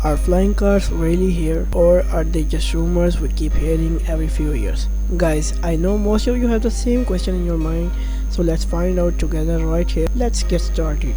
Are flying cars really here, or are they just rumors we keep hearing every few years? Guys, I know most of you have the same question in your mind, so let's find out together right here. Let's get started.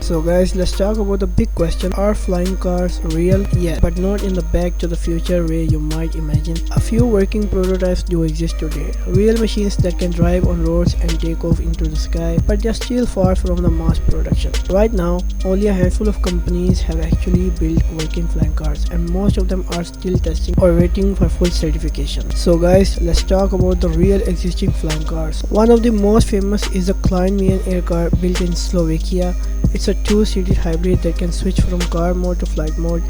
So guys, let's talk about the big question. Are flying cars real? Yes, but not in the back to the future way you might imagine. A few working prototypes do exist today. Real machines that can drive on roads and take off into the sky, but they're still far from the mass production. Right now, only a handful of companies have actually built working flying cars, and most of them are still testing or waiting for full certification. So guys, let's talk about the real existing flying cars. One of the most famous is the Kleinmean air car built in Slovakia. It's a two-seated hybrid that can switch from car mode to flight mode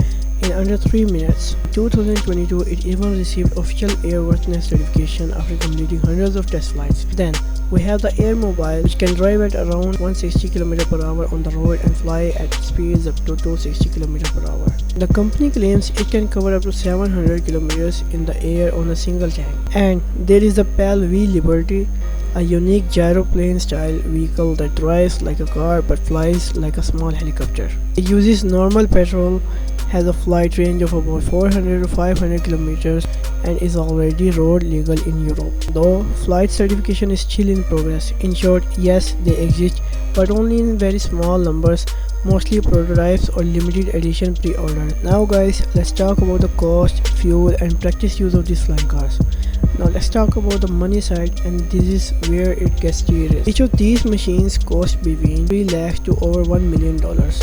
in under 3 minutes. In 2022, it even received official airworthiness certification after completing hundreds of test flights. Then, we have the Air Mobile, which can drive at around 160 km per hour on the road and fly at speeds up to 260 km per hour. The company claims it can cover up to 700 km in the air on a single tank. And there is the PAL V Liberty, a unique gyroplane-style vehicle that drives like a car but flies like a small helicopter. It uses normal petrol, has a flight range of about 400 to 500 kilometers, and is already road legal in Europe. Though flight certification is still in progress. In short, yes, they exist, but only in very small numbers, mostly prototypes or limited edition pre-order. Now guys, let's talk about the cost, fuel, and practice use of these flying cars. Now let's talk about the money side, and this is where it gets serious. Each of these machines cost between 3 lakhs to over $1 million.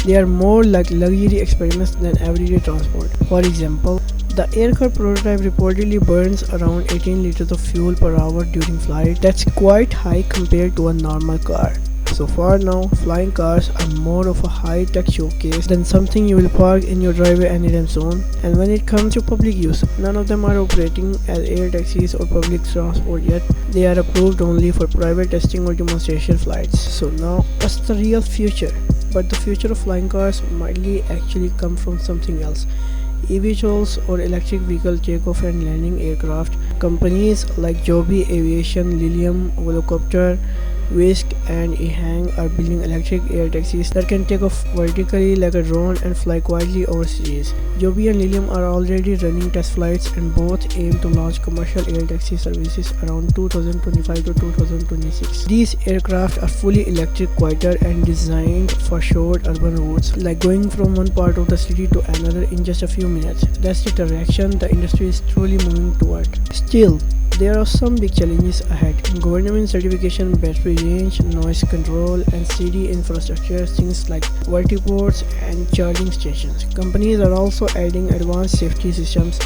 They are more like luxury experiments than everyday transport. For example, the aircar prototype reportedly burns around 18 liters of fuel per hour during flight. That's quite high compared to a normal car. So far now, flying cars are more of a high-tech showcase than something you will park in your driveway anytime soon. And when it comes to public use, none of them are operating as air taxis or public transport yet. They are approved only for private testing or demonstration flights. So now, what's the real future? But the future of flying cars might actually come from something else. eVTOLs or electric vehicle takeoff and landing aircraft. Companies like Joby Aviation, Lilium, Volocopter, Whisk, and Ehang are building electric air taxis that can take off vertically like a drone and fly quietly over cities. Joby and Lilium are already running test flights, and both aim to launch commercial air taxi services around 2025 to 2026. These aircraft are fully electric, quieter, and designed for short urban routes, like going from one part of the city to another in just a few minutes. That's the direction the industry is truly moving toward. Still, there are some big challenges ahead. Government certification, battery range, noise control, and city infrastructure, things like vertiports and charging stations. Companies are also adding advanced safety systems,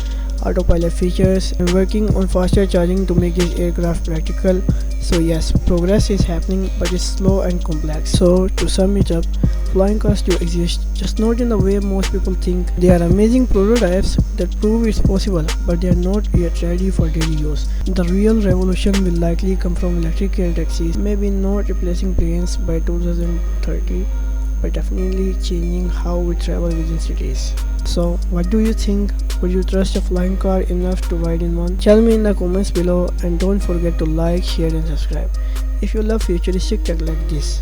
autopilot features, and working on faster charging to make these aircraft practical. So yes, progress is happening, but it's slow and complex. So to sum it up, flying cars do exist, just not in the way most people think. They are amazing prototypes that prove it's possible, but they are not yet ready for daily use. The real revolution will likely come from electric air taxis, maybe not replacing planes by 2030, but definitely changing how we travel within cities. So what do you think? Would you trust a flying car enough to ride in one? Tell me in the comments below, and don't forget to like, share, and subscribe if you love futuristic tech like this.